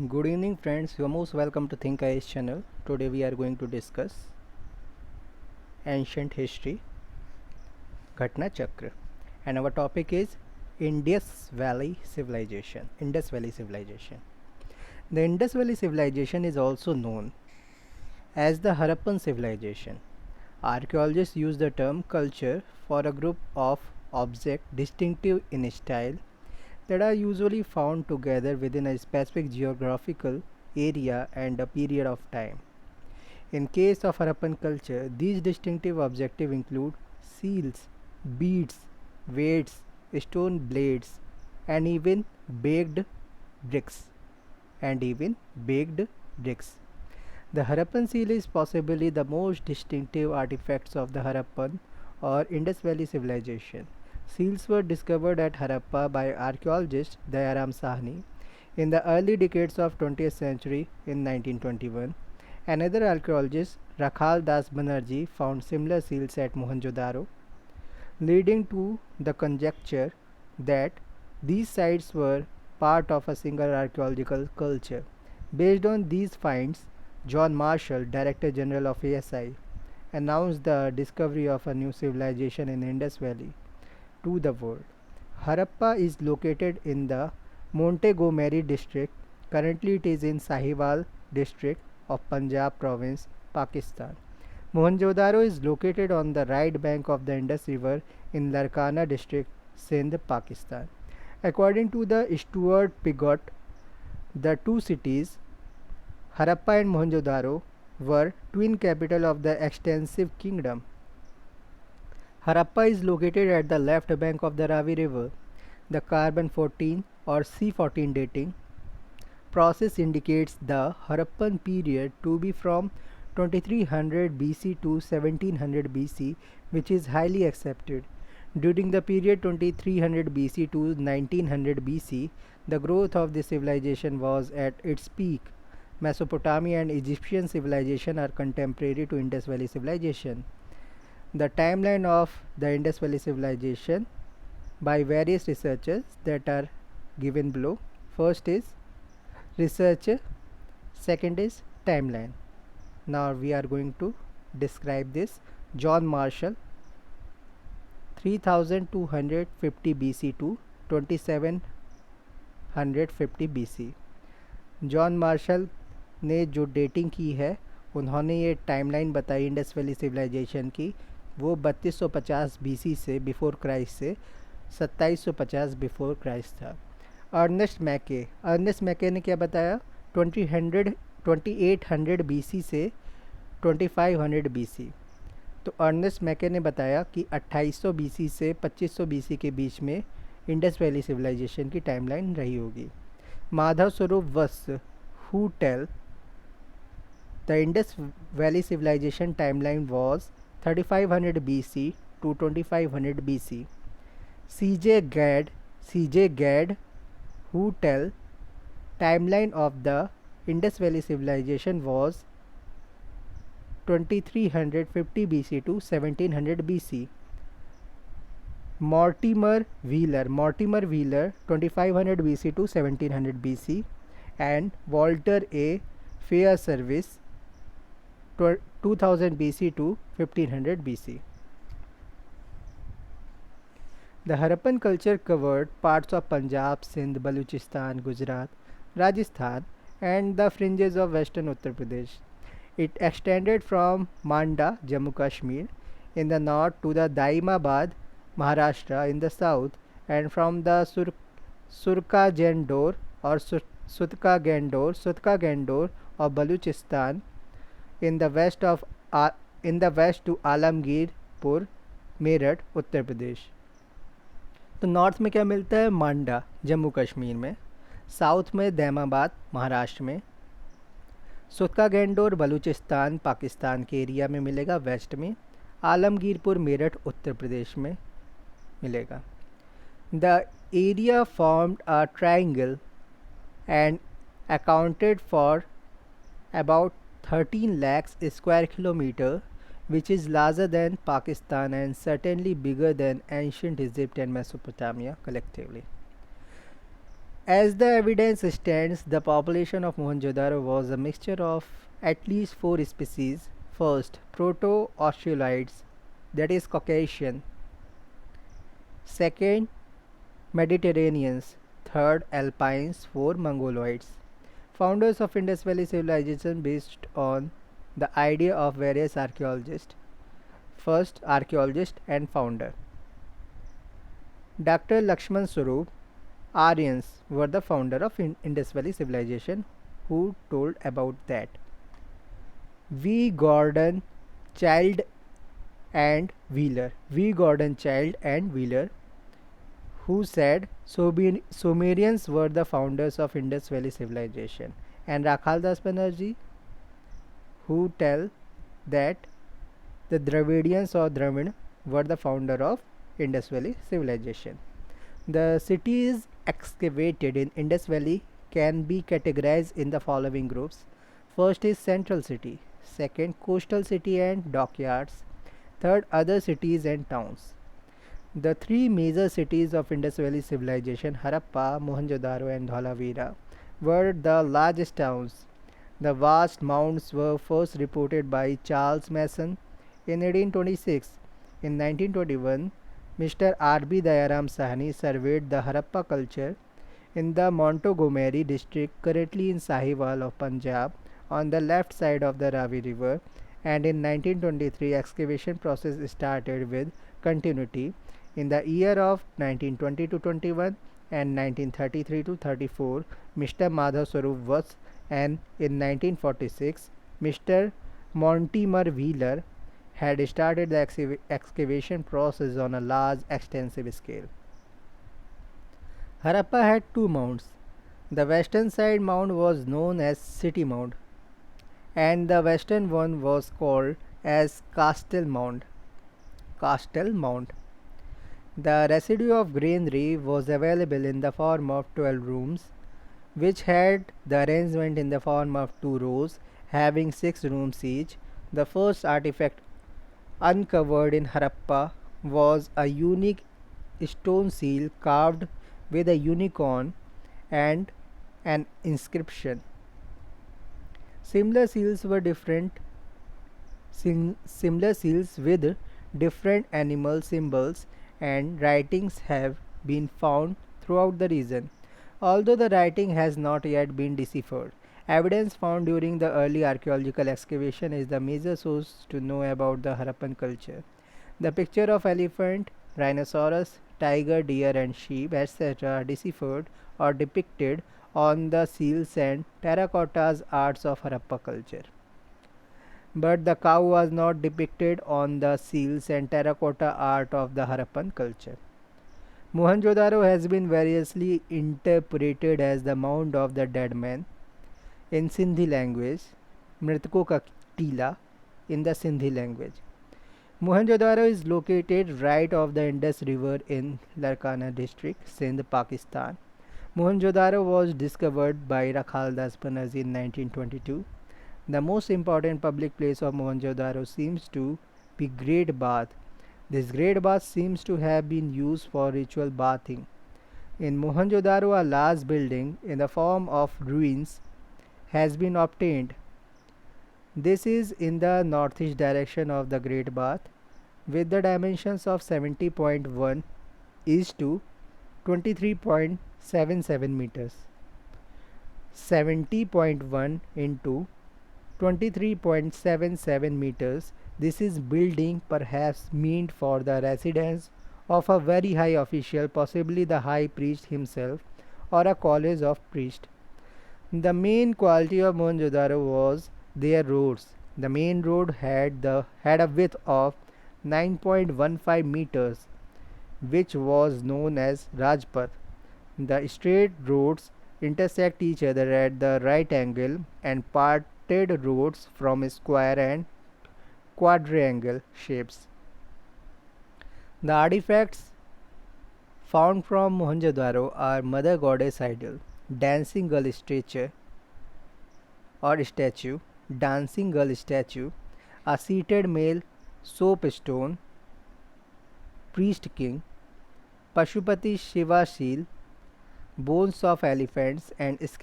Good evening friends, you are most welcome to Think IS channel. Today we are going to discuss ancient history, Ghatna Chakra, and our topic is Indus Valley Civilization. Indus Valley Civilization. The Indus Valley Civilization is also known as the Harappan Civilization. Archaeologists use the term culture for a group of objects distinctive in style that are usually found together within a specific geographical area and a period of time. In case of Harappan culture, these distinctive objectives include seals, beads, weights, stone blades, and even baked bricks. And even baked bricks. The Harappan seal is possibly the most distinctive artifacts of the Harappan or Indus Valley civilization. Seals were discovered at Harappa by archaeologist Dayaram Sahni in the early decades of 20th century in 1921. Another archaeologist, Rakhal Das Banerjee, found similar seals at Mohenjo-daro, leading to the conjecture that these sites were part of a single archaeological culture. Based on these finds, John Marshall, Director General of ASI, announced the discovery of a new civilization in Indus Valley to the world. Harappa is located in the Montgomery district. Currently, it is in Sahiwal district of Punjab province, Pakistan. Mohenjo-daro is located on the right bank of the Indus River in Larkana district, Sindh, Pakistan. According to the Stuart Pigott, the two cities, Harappa and Mohenjo-daro, were twin capital of the extensive kingdom. Harappa is located at the left bank of the Ravi River. The carbon 14 or C14 dating process indicates the Harappan period to be from 2300 BC to 1700 BC, which is highly accepted. During the period 2300 BC to 1900 BC, the growth of the civilization was at its peak. Mesopotamia and Egyptian civilization are contemporary to Indus Valley civilization. The timeline of the Indus Valley civilization by various researchers that are given below. First is researcher, second is timeline. Now we are going to describe this. John Marshall, 3250 BC to 2750 BC. John Marshall ने जो dating की है, उन्होंने ये timeline बताई Indus valley civilisation की, वो 3250 BC से बिफोर क्राइस्ट से 2750 बिफोर क्राइस्ट था. अर्नेस्ट मैके ने क्या बताया? 2800 बीसी से 2500 बीसी. तो अर्नेस्ट मैके ने बताया कि 2800 बीसी से 2500 बीसी के बीच में इंडस वैली सिविलाइजेशन की टाइमलाइन रही होगी. माधव स्वरूप वत्स, who tell the Indus Valley civilization timeline was 3500 BC to 2500 BC. C.J. Gadd, who tell timeline of the Indus Valley civilization was 2350 BC to 1700 BC. Mortimer Wheeler, 2500 BC to 1700 BC, and Walter A. Fairservice, 2000 BC to 1500 BC. The Harappan culture covered parts of Punjab, Sindh, Baluchistan, Gujarat, Rajasthan, and the fringes of western Uttar Pradesh. It extended from Manda, Jammu Kashmir, in the north to the Daimabad, Maharashtra in the south, and from the Surka Gendor or Sutka Gendor of Baluchistan in the west to Alamgirpur, Meerut, Uttar Pradesh. तो north में क्या मिलता है? मांडा, जम्मू कश्मीर में. South में दैमाबाद, महाराष्ट्र में. सुतका गेंडोर बलूचिस्तान, पाकिस्तान के area में मिलेगा, वेस्ट में. आलमगीरपुर, मेरठ, उत्तर प्रदेश में मिलेगा. The area formed a triangle and accounted for about 13 lakhs square kilometer, which is larger than Pakistan and certainly bigger than ancient Egypt and Mesopotamia collectively. As the evidence stands, the population of Mohenjo-daro was a mixture of at least four species. First, Proto-Australoids, that is Caucasian. Second, Mediterraneans. Third, Alpines. Four, Mongoloids. Founders of Indus Valley Civilization based on the idea of various archaeologists. First, archaeologist and founder. Dr. Lakshman Swarup. Aryans were the founder of Indus Valley Civilization. Who told about that? V. Gordon Child and Wheeler. V. Gordon Child and Wheeler, who said Sumerians were the founders of Indus Valley Civilization, and Rakhaldas Banerjee, who tell that the Dravidians or Dravid were the founder of Indus Valley Civilization. The cities excavated in Indus Valley can be categorized in the following groups. First is central city, second coastal city and dockyards, third other cities and towns. The three major cities of Indus Valley Civilization, Harappa, Mohenjo-daro and Dholavira, were the largest towns. The vast mounds were first reported by Charles Mason in 1826. In 1921, Mr. R.B. Dayaram Sahni surveyed the Harappa culture in the Montgomery district, currently in Sahiwal of Punjab, on the left side of the Ravi River, and in 1923 excavation process started with continuity in the year of 1920 to 21 and 1933 to 34. Mr. Madhav Swarup was, and in 1946 Mr. Mortimer Wheeler had started the excavation process on a large extensive scale. Harappa had two mounds. The western side mound was known as City Mound, and the western one was called as Castle Mound. Castle Mound. The residue of granary was available in the form of 12 rooms, which had the arrangement in the form of two rows having 6 rooms each. The first artifact uncovered in Harappa was a unique stone seal carved with a unicorn and an inscription. Similar seals with different animal symbols and writings have been found throughout the region, although the writing has not yet been deciphered. Evidence found during the early archaeological excavation is the major source to know about the Harappan culture. The picture of elephant, rhinoceros, tiger, deer and sheep, etc. are deciphered or depicted on the seals and terracotta arts of Harappa culture. But the cow was not depicted on the seals and terracotta art of the Harappan culture. Mohenjo-daro has been variously interpreted as the mound of the dead man in Sindhi language, Mritko ka Tila in the Sindhi language. Mohenjo-daro is located right off the Indus River in Larkana district, Sindh, Pakistan. Mohenjo-daro was discovered by Rakhaldas Banerjee in 1922. The most important public place of Mohenjo-daro seems to be Great Bath. This Great Bath seems to have been used for ritual bathing. In Mohenjo-daro, a large building in the form of ruins has been obtained. This is in the northeast direction of the Great Bath, with the dimensions of 70.1 is to 23.77 meters. 70.1 into 23.77 meters. This is building perhaps meant for the residence of a very high official, possibly the high priest himself, or a college of priests. The main quality of Mohenjo-daro was their roads. The main road had a width of 9.15 meters, which was known as Rajpath. The straight roads intersect each other at the right angle, and parted roads from square and quadrangle shapes. The artifacts found from Mohenjo-daro are Mother Goddess idol, dancing girl statue, dancing girl statue, a seated male soapstone, priest king, Pashupati Shiva shield, bones of elephants and